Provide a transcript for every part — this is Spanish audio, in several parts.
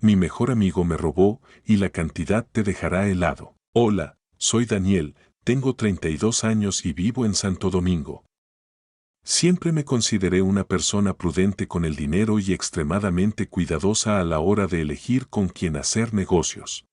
Mi mejor amigo me robó y la cantidad te dejará helado. Hola, soy Daniel, tengo 32 años y vivo en Santo Domingo. Siempre me consideré una persona prudente con el dinero y extremadamente cuidadosa a la hora de elegir con quién hacer negocios.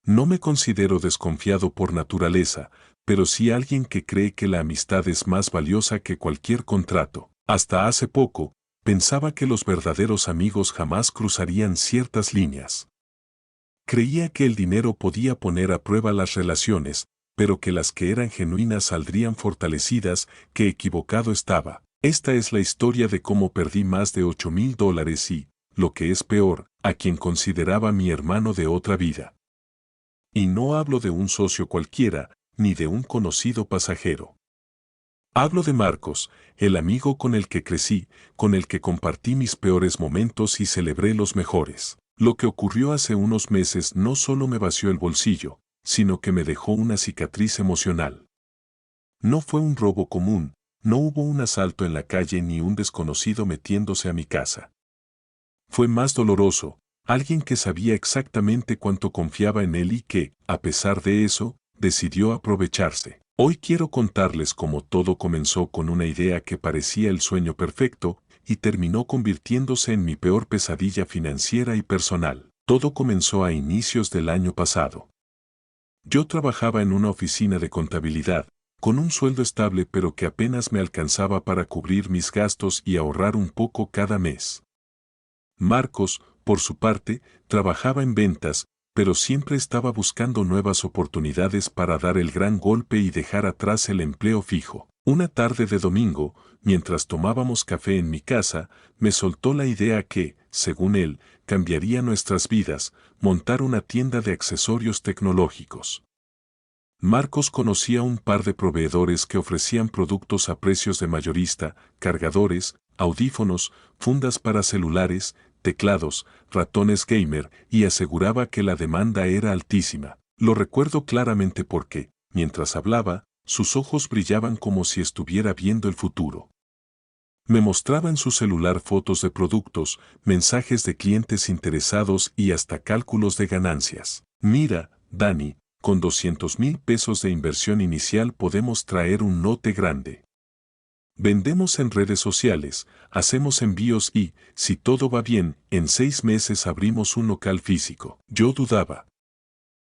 No me considero desconfiado por naturaleza, pero sí alguien que cree que la amistad es más valiosa que cualquier contrato. Hasta hace poco, pensaba que los verdaderos amigos jamás cruzarían ciertas líneas. Creía que el dinero podía poner a prueba las relaciones, pero que las que eran genuinas saldrían fortalecidas, que equivocado estaba. Esta es la historia de cómo perdí más de $8,000 y, lo que es peor, a quien consideraba mi hermano de otra vida. Y no hablo de un socio cualquiera, ni de un conocido pasajero. Hablo de Marcos, el amigo con el que crecí, con el que compartí mis peores momentos y celebré los mejores. Lo que ocurrió hace unos meses no solo me vació el bolsillo, sino que me dejó una cicatriz emocional. No fue un robo común, no hubo un asalto en la calle ni un desconocido metiéndose a mi casa. Fue más doloroso, alguien que sabía exactamente cuánto confiaba en él y que, a pesar de eso, decidió aprovecharse. Hoy quiero contarles cómo todo comenzó con una idea que parecía el sueño perfecto y terminó convirtiéndose en mi peor pesadilla financiera y personal. Todo comenzó a inicios del año pasado. Yo trabajaba en una oficina de contabilidad, con un sueldo estable pero que apenas me alcanzaba para cubrir mis gastos y ahorrar un poco cada mes. Marcos, por su parte, trabajaba en ventas, pero siempre estaba buscando nuevas oportunidades para dar el gran golpe y dejar atrás el empleo fijo. Una tarde de domingo, mientras tomábamos café en mi casa, me soltó la idea que, según él, cambiaría nuestras vidas, montar una tienda de accesorios tecnológicos. Marcos conocía un par de proveedores que ofrecían productos a precios de mayorista, cargadores, audífonos, fundas para celulares, teclados, ratones gamer, y aseguraba que la demanda era altísima. Lo recuerdo claramente porque, mientras hablaba, sus ojos brillaban como si estuviera viendo el futuro. Me mostraba en su celular fotos de productos, mensajes de clientes interesados y hasta cálculos de ganancias. Mira, Dani, con 200,000 pesos de inversión inicial podemos traer un lote grande. Vendemos en redes sociales, hacemos envíos y, si todo va bien, en 6 meses abrimos un local físico. Yo dudaba.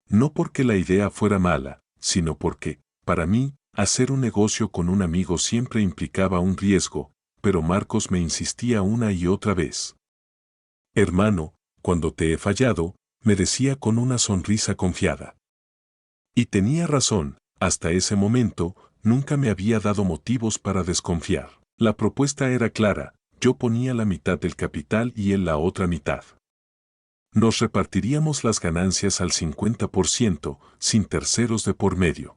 No porque la idea fuera mala, sino porque, para mí, hacer un negocio con un amigo siempre implicaba un riesgo, pero Marcos me insistía una y otra vez. Hermano, cuando te he fallado, me decía con una sonrisa confiada. Y tenía razón, hasta ese momento, nunca me había dado motivos para desconfiar. La propuesta era clara, yo ponía la mitad del capital y él la otra mitad. Nos repartiríamos las ganancias al 50%, sin terceros de por medio.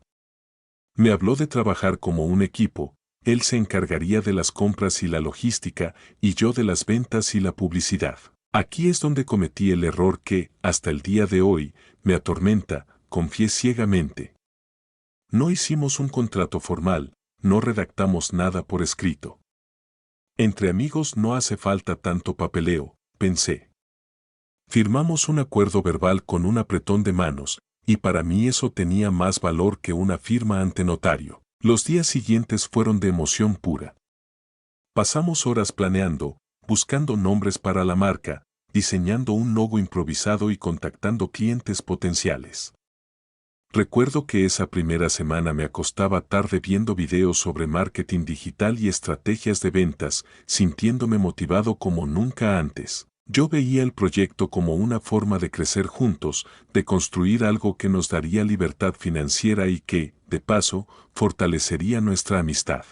Me habló de trabajar como un equipo, él se encargaría de las compras y la logística, y yo de las ventas y la publicidad. Aquí es donde cometí el error que, hasta el día de hoy, me atormenta, confié ciegamente. No hicimos un contrato formal, no redactamos nada por escrito. Entre amigos no hace falta tanto papeleo, pensé. Firmamos un acuerdo verbal con un apretón de manos, y para mí eso tenía más valor que una firma ante notario. Los días siguientes fueron de emoción pura. Pasamos horas planeando, buscando nombres para la marca, diseñando un logo improvisado y contactando clientes potenciales. Recuerdo que esa primera semana me acostaba tarde viendo videos sobre marketing digital y estrategias de ventas, sintiéndome motivado como nunca antes. Yo veía el proyecto como una forma de crecer juntos, de construir algo que nos daría libertad financiera y que, de paso, fortalecería nuestra amistad.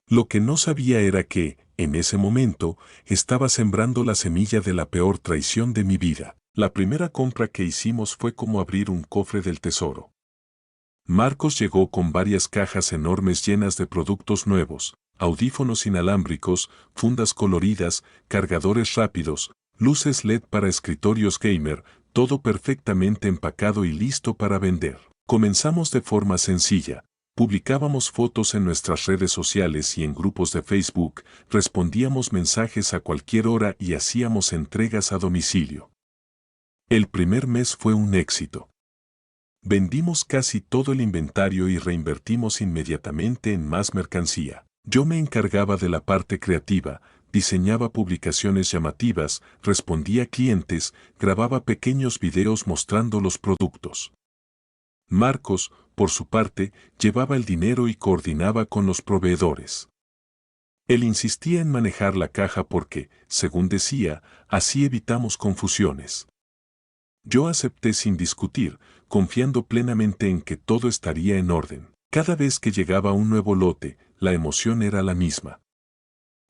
Lo que no sabía era que, en ese momento, estaba sembrando la semilla de la peor traición de mi vida. La primera compra que hicimos fue como abrir un cofre del tesoro. Marcos llegó con varias cajas enormes llenas de productos nuevos, audífonos inalámbricos, fundas coloridas, cargadores rápidos, luces LED para escritorios gamer, todo perfectamente empacado y listo para vender. Comenzamos de forma sencilla. Publicábamos fotos en nuestras redes sociales y en grupos de Facebook, respondíamos mensajes a cualquier hora y hacíamos entregas a domicilio. El primer mes fue un éxito. Vendimos casi todo el inventario y reinvertimos inmediatamente en más mercancía. Yo me encargaba de la parte creativa, diseñaba publicaciones llamativas, respondía a clientes, grababa pequeños videos mostrando los productos. Marcos, por su parte, llevaba el dinero y coordinaba con los proveedores. Él insistía en manejar la caja porque, según decía, así evitamos confusiones. Yo acepté sin discutir, confiando plenamente en que todo estaría en orden. Cada vez que llegaba un nuevo lote, la emoción era la misma.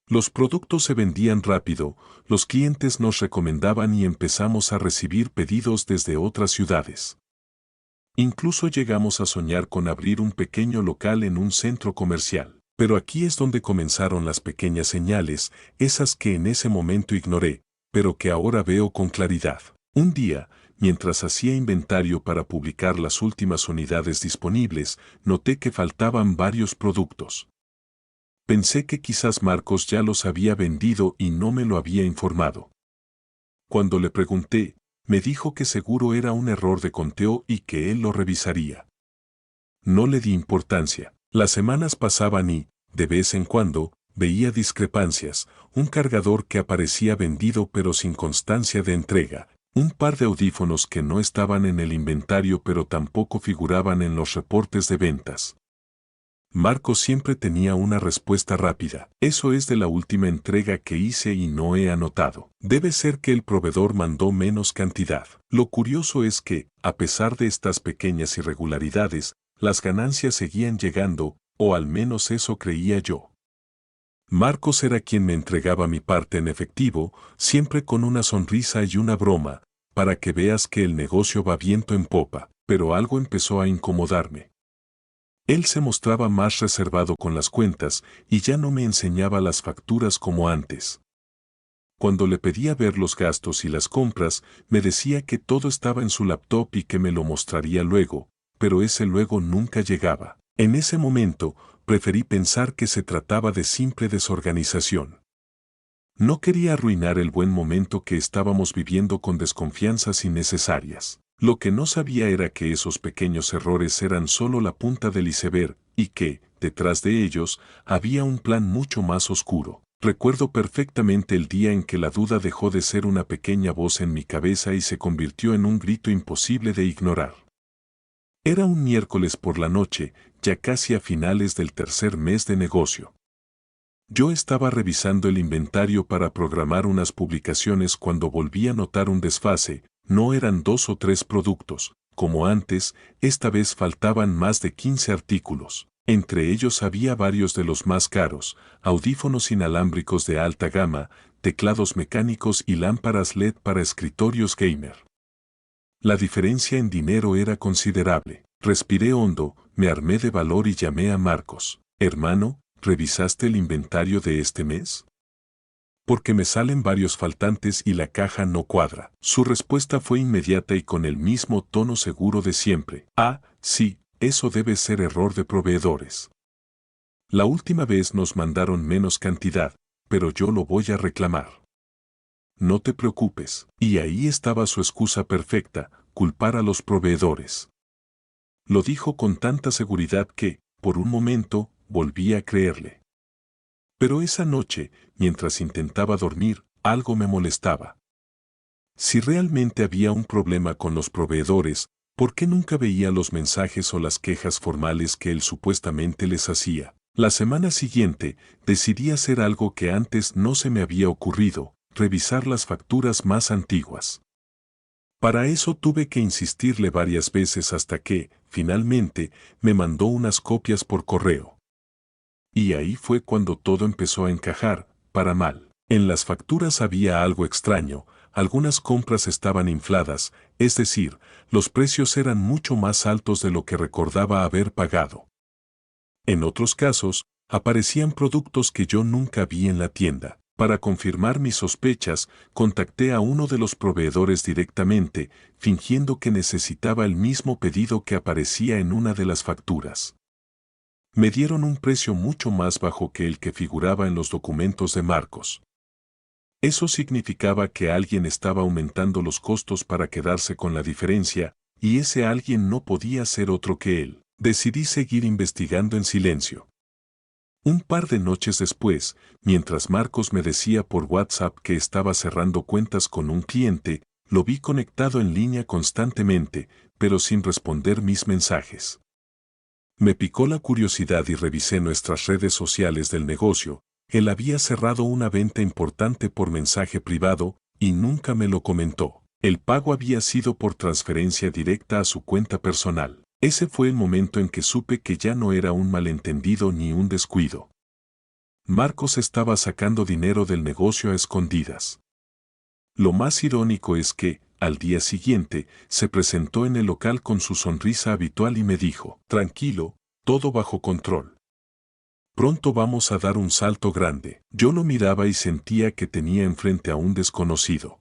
Los productos se vendían rápido, los clientes nos recomendaban y empezamos a recibir pedidos desde otras ciudades. Incluso llegamos a soñar con abrir un pequeño local en un centro comercial. Pero aquí es donde comenzaron las pequeñas señales, esas que en ese momento ignoré, pero que ahora veo con claridad. Un día, mientras hacía inventario para publicar las últimas unidades disponibles, noté que faltaban varios productos. Pensé que quizás Marcos ya los había vendido y no me lo había informado. Cuando le pregunté, me dijo que seguro era un error de conteo y que él lo revisaría. No le di importancia. Las semanas pasaban y, de vez en cuando, veía discrepancias, un cargador que aparecía vendido pero sin constancia de entrega, un par de audífonos que no estaban en el inventario pero tampoco figuraban en los reportes de ventas. Marcos siempre tenía una respuesta rápida. Eso es de la última entrega que hice y no he anotado. Debe ser que el proveedor mandó menos cantidad. Lo curioso es que, a pesar de estas pequeñas irregularidades, las ganancias seguían llegando, o al menos eso creía yo. Marcos era quien me entregaba mi parte en efectivo, siempre con una sonrisa y una broma, para que veas que el negocio va viento en popa, pero algo empezó a incomodarme. Él se mostraba más reservado con las cuentas y ya no me enseñaba las facturas como antes. Cuando le pedía ver los gastos y las compras, me decía que todo estaba en su laptop y que me lo mostraría luego, pero ese luego nunca llegaba. En ese momento, preferí pensar que se trataba de simple desorganización. No quería arruinar el buen momento que estábamos viviendo con desconfianzas innecesarias. Lo que no sabía era que esos pequeños errores eran solo la punta del iceberg y que, detrás de ellos, había un plan mucho más oscuro. Recuerdo perfectamente el día en que la duda dejó de ser una pequeña voz en mi cabeza y se convirtió en un grito imposible de ignorar. Era un miércoles por la noche, ya casi a finales del tercer mes de negocio. Yo estaba revisando el inventario para programar unas publicaciones cuando volví a notar un desfase. No eran 2 o 3 productos, como antes, esta vez faltaban más de 15 artículos. Entre ellos había varios de los más caros, audífonos inalámbricos de alta gama, teclados mecánicos y lámparas LED para escritorios gamer. La diferencia en dinero era considerable. Respiré hondo, me armé de valor y llamé a Marcos. Hermano, ¿revisaste el inventario de este mes? Porque me salen varios faltantes y la caja no cuadra. Su respuesta fue inmediata y con el mismo tono seguro de siempre. Ah, sí, eso debe ser error de proveedores. La última vez nos mandaron menos cantidad, pero yo lo voy a reclamar. No te preocupes. Y ahí estaba su excusa perfecta, culpar a los proveedores. Lo dijo con tanta seguridad que, por un momento, volví a creerle. Pero esa noche, mientras intentaba dormir, algo me molestaba. Si realmente había un problema con los proveedores, ¿por qué nunca veía los mensajes o las quejas formales que él supuestamente les hacía? La semana siguiente, decidí hacer algo que antes no se me había ocurrido, revisar las facturas más antiguas. Para eso tuve que insistirle varias veces hasta que, finalmente, me mandó unas copias por correo. Y ahí fue cuando todo empezó a encajar, para mal. En las facturas había algo extraño, algunas compras estaban infladas, es decir, los precios eran mucho más altos de lo que recordaba haber pagado. En otros casos, aparecían productos que yo nunca vi en la tienda. Para confirmar mis sospechas, contacté a uno de los proveedores directamente, fingiendo que necesitaba el mismo pedido que aparecía en una de las facturas. Me dieron un precio mucho más bajo que el que figuraba en los documentos de Marcos. Eso significaba que alguien estaba aumentando los costos para quedarse con la diferencia, y ese alguien no podía ser otro que él. Decidí seguir investigando en silencio. Un par de noches después, mientras Marcos me decía por WhatsApp que estaba cerrando cuentas con un cliente, lo vi conectado en línea constantemente, pero sin responder mis mensajes. Me picó la curiosidad y revisé nuestras redes sociales del negocio. Él había cerrado una venta importante por mensaje privado y nunca me lo comentó. El pago había sido por transferencia directa a su cuenta personal. Ese fue el momento en que supe que ya no era un malentendido ni un descuido. Marcos estaba sacando dinero del negocio a escondidas. Lo más irónico es que, al día siguiente, se presentó en el local con su sonrisa habitual y me dijo: tranquilo, todo bajo control. Pronto vamos a dar un salto grande. Yo lo miraba y sentía que tenía enfrente a un desconocido.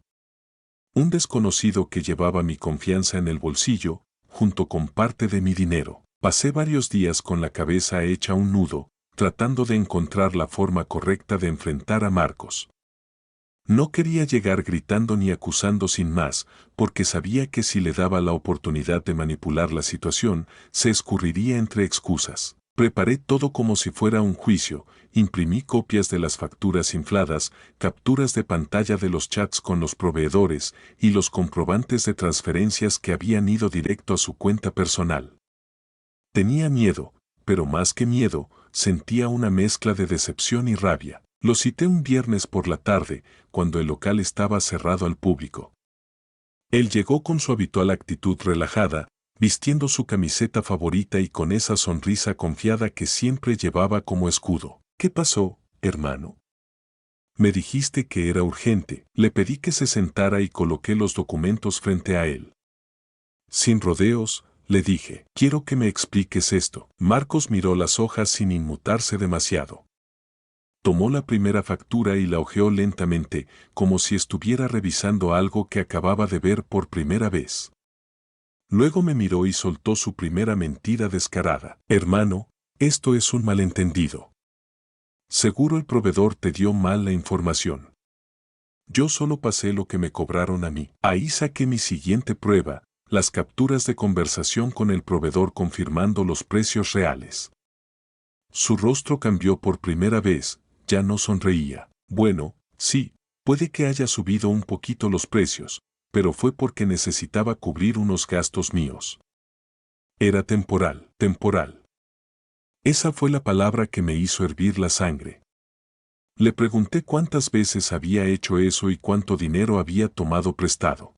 Un desconocido que llevaba mi confianza en el bolsillo, junto con parte de mi dinero. Pasé varios días con la cabeza hecha un nudo, tratando de encontrar la forma correcta de enfrentar a Marcos. No quería llegar gritando ni acusando sin más, porque sabía que si le daba la oportunidad de manipular la situación, se escurriría entre excusas. Preparé todo como si fuera un juicio, imprimí copias de las facturas infladas, capturas de pantalla de los chats con los proveedores y los comprobantes de transferencias que habían ido directo a su cuenta personal. Tenía miedo, pero más que miedo, sentía una mezcla de decepción y rabia. Lo cité un viernes por la tarde, cuando el local estaba cerrado al público. Él llegó con su habitual actitud relajada, vistiendo su camiseta favorita y con esa sonrisa confiada que siempre llevaba como escudo. ¿Qué pasó, hermano? Me dijiste que era urgente. Le pedí que se sentara y coloqué los documentos frente a él. Sin rodeos, le dije: quiero que me expliques esto. Marcos miró las hojas sin inmutarse demasiado. Tomó la primera factura y la hojeó lentamente, como si estuviera revisando algo que acababa de ver por primera vez. Luego me miró y soltó su primera mentira descarada. Hermano, esto es un malentendido. Seguro el proveedor te dio mal la información. Yo solo pasé lo que me cobraron a mí. Ahí saqué mi siguiente prueba, las capturas de conversación con el proveedor confirmando los precios reales. Su rostro cambió por primera vez. Ya no sonreía. Bueno, sí, puede que haya subido un poquito los precios, pero fue porque necesitaba cubrir unos gastos míos. Era temporal, temporal. Esa fue la palabra que me hizo hervir la sangre. Le pregunté cuántas veces había hecho eso y cuánto dinero había tomado prestado.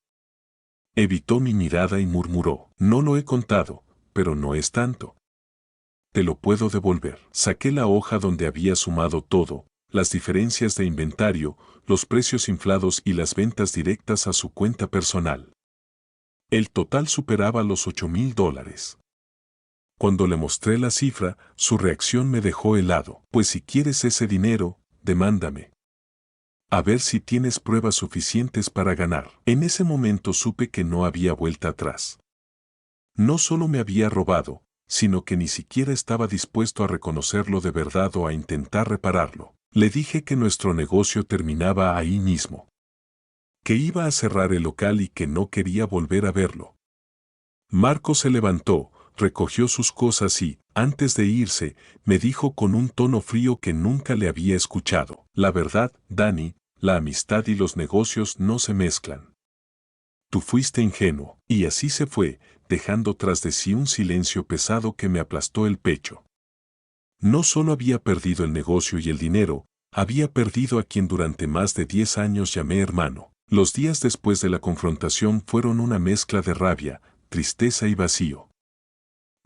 Evitó mi mirada y murmuró: no lo he contado, pero no es tanto. Te lo puedo devolver. Saqué la hoja donde había sumado todo, las diferencias de inventario, los precios inflados y las ventas directas a su cuenta personal. El total superaba los $8,000. Cuando le mostré la cifra, su reacción me dejó helado. Pues si quieres ese dinero, demándame. A ver si tienes pruebas suficientes para ganar. En ese momento supe que no había vuelta atrás. No solo me había robado, sino que ni siquiera estaba dispuesto a reconocerlo de verdad o a intentar repararlo. Le dije que nuestro negocio terminaba ahí mismo. Que iba a cerrar el local y que no quería volver a verlo. Marcos se levantó, recogió sus cosas y, antes de irse, me dijo con un tono frío que nunca le había escuchado: la verdad, Dani, la amistad y los negocios no se mezclan. Tú fuiste ingenuo. Y así se fue, dejando tras de sí un silencio pesado que me aplastó el pecho. No solo había perdido el negocio y el dinero, había perdido a quien durante más de 10 años llamé hermano. Los días después de la confrontación fueron una mezcla de rabia, tristeza y vacío.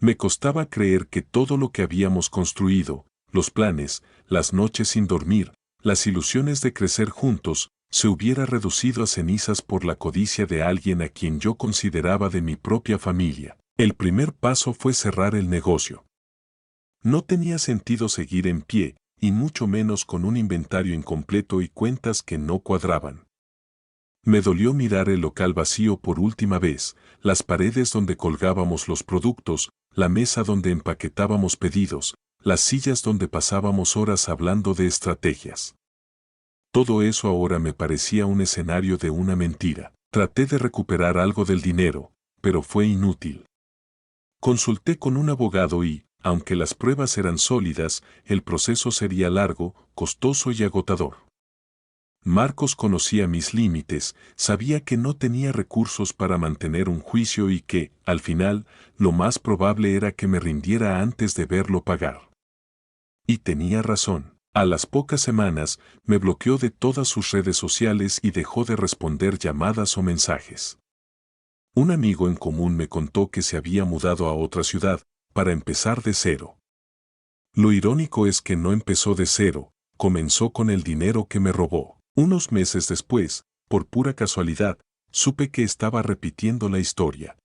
Me costaba creer que todo lo que habíamos construido, los planes, las noches sin dormir, las ilusiones de crecer juntos, se hubiera reducido a cenizas por la codicia de alguien a quien yo consideraba de mi propia familia. El primer paso fue cerrar el negocio. No tenía sentido seguir en pie, y mucho menos con un inventario incompleto y cuentas que no cuadraban. Me dolió mirar el local vacío por última vez, las paredes donde colgábamos los productos, la mesa donde empaquetábamos pedidos, las sillas donde pasábamos horas hablando de estrategias. Todo eso ahora me parecía un escenario de una mentira. Traté de recuperar algo del dinero, pero fue inútil. Consulté con un abogado y, aunque las pruebas eran sólidas, el proceso sería largo, costoso y agotador. Marcos conocía mis límites, sabía que no tenía recursos para mantener un juicio y que, al final, lo más probable era que me rindiera antes de verlo pagar. Y tenía razón. A las pocas semanas, me bloqueó de todas sus redes sociales y dejó de responder llamadas o mensajes. Un amigo en común me contó que se había mudado a otra ciudad, para empezar de cero. Lo irónico es que no empezó de cero, comenzó con el dinero que me robó. Unos meses después, por pura casualidad, supe que estaba repitiendo la historia.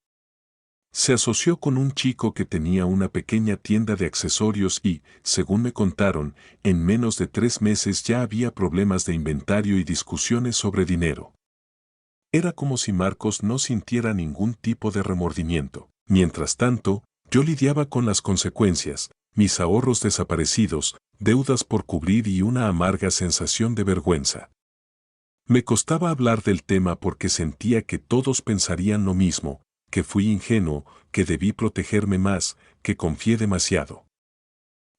Se asoció con un chico que tenía una pequeña tienda de accesorios y, según me contaron, en menos de 3 meses ya había problemas de inventario y discusiones sobre dinero. Era como si Marcos no sintiera ningún tipo de remordimiento. Mientras tanto, yo lidiaba con las consecuencias, mis ahorros desaparecidos, deudas por cubrir y una amarga sensación de vergüenza. Me costaba hablar del tema porque sentía que todos pensarían lo mismo, que fui ingenuo, que debí protegerme más, que confié demasiado.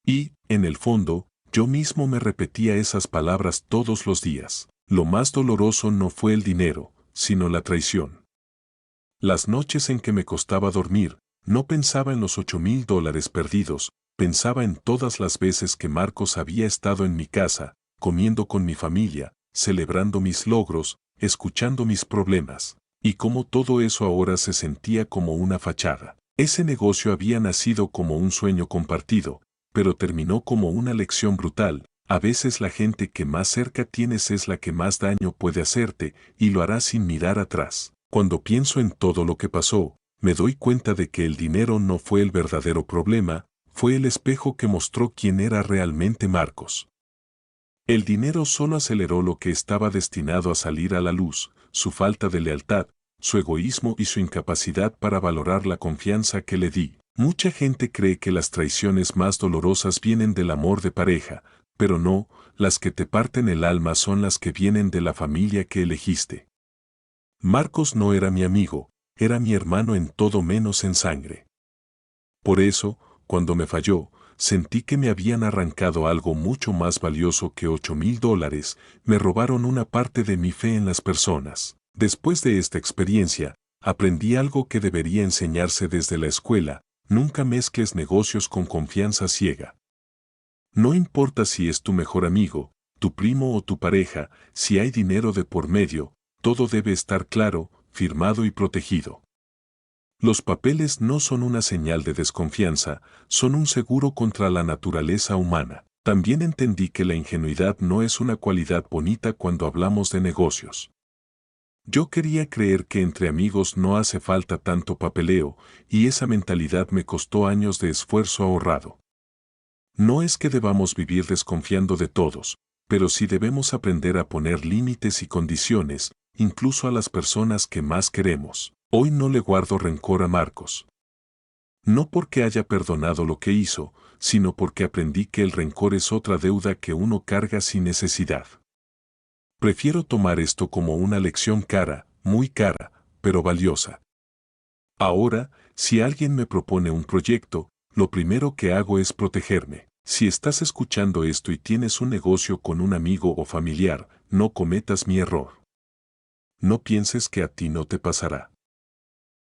Y, en el fondo, yo mismo me repetía esas palabras todos los días. Lo más doloroso no fue el dinero, sino la traición. Las noches en que me costaba dormir, no pensaba en los $8,000 perdidos, pensaba en todas las veces que Marcos había estado en mi casa, comiendo con mi familia, celebrando mis logros, escuchando mis problemas, y cómo todo eso ahora se sentía como una fachada. Ese negocio había nacido como un sueño compartido, pero terminó como una lección brutal. A veces la gente que más cerca tienes es la que más daño puede hacerte, y lo hará sin mirar atrás. Cuando pienso en todo lo que pasó, me doy cuenta de que el dinero no fue el verdadero problema, fue el espejo que mostró quién era realmente Marcos. El dinero solo aceleró lo que estaba destinado a salir a la luz, su falta de lealtad, su egoísmo y su incapacidad para valorar la confianza que le di. Mucha gente cree que las traiciones más dolorosas vienen del amor de pareja, pero no, las que te parten el alma son las que vienen de la familia que elegiste. Marcos no era mi amigo, era mi hermano en todo menos en sangre. Por eso, cuando me falló, sentí que me habían arrancado algo mucho más valioso que $8,000, me robaron una parte de mi fe en las personas. Después de esta experiencia, aprendí algo que debería enseñarse desde la escuela: nunca mezcles negocios con confianza ciega. No importa si es tu mejor amigo, tu primo o tu pareja, si hay dinero de por medio, todo debe estar claro, firmado y protegido. Los papeles no son una señal de desconfianza, son un seguro contra la naturaleza humana. También entendí que la ingenuidad no es una cualidad bonita cuando hablamos de negocios. Yo quería creer que entre amigos no hace falta tanto papeleo, y esa mentalidad me costó años de esfuerzo ahorrado. No es que debamos vivir desconfiando de todos, pero sí debemos aprender a poner límites y condiciones, incluso a las personas que más queremos. Hoy no le guardo rencor a Marcos. No porque haya perdonado lo que hizo, sino porque aprendí que el rencor es otra deuda que uno carga sin necesidad. Prefiero tomar esto como una lección cara, muy cara, pero valiosa. Ahora, si alguien me propone un proyecto, lo primero que hago es protegerme. Si estás escuchando esto y tienes un negocio con un amigo o familiar, no cometas mi error. No pienses que a ti no te pasará.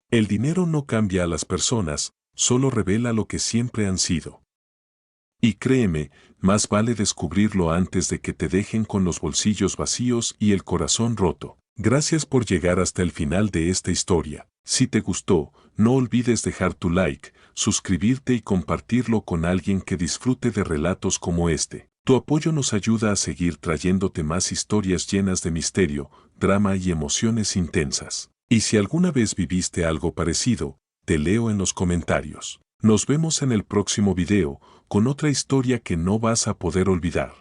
El dinero no cambia a las personas, solo revela lo que siempre han sido. Y créeme, más vale descubrirlo antes de que te dejen con los bolsillos vacíos y el corazón roto. Gracias por llegar hasta el final de esta historia. Si te gustó, no olvides dejar tu like, suscribirte y compartirlo con alguien que disfrute de relatos como este. Tu apoyo nos ayuda a seguir trayéndote más historias llenas de misterio, drama y emociones intensas. Y si alguna vez viviste algo parecido, te leo en los comentarios. Nos vemos en el próximo video, con otra historia que no vas a poder olvidar.